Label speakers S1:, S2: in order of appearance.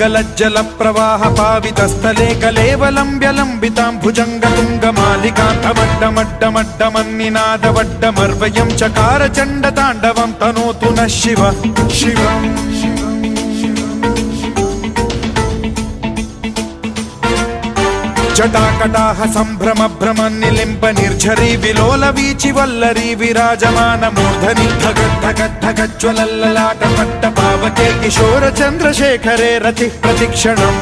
S1: गलज्जल प्रवाह पावितस्थले कलेवलम्ब्यलम्बितां भुजङ्गतुङ्गमालिकान्तमड्डमड्डमड्डमन्निनादवड्डमर्वयं चकार चण्डताण्डवं तनोतु नः शिव शिव। जटाकटाह सम्भ्रम भ्रम निलिम्ब निर्झरी विलोल वीचि वल्लरी विराजमान मूर्धनि धगद्धगद्धगज्ज्वलल्ललाट पट्ट पावके किशोर चन्द्रशेखरे रतिः प्रतिक्षणम्।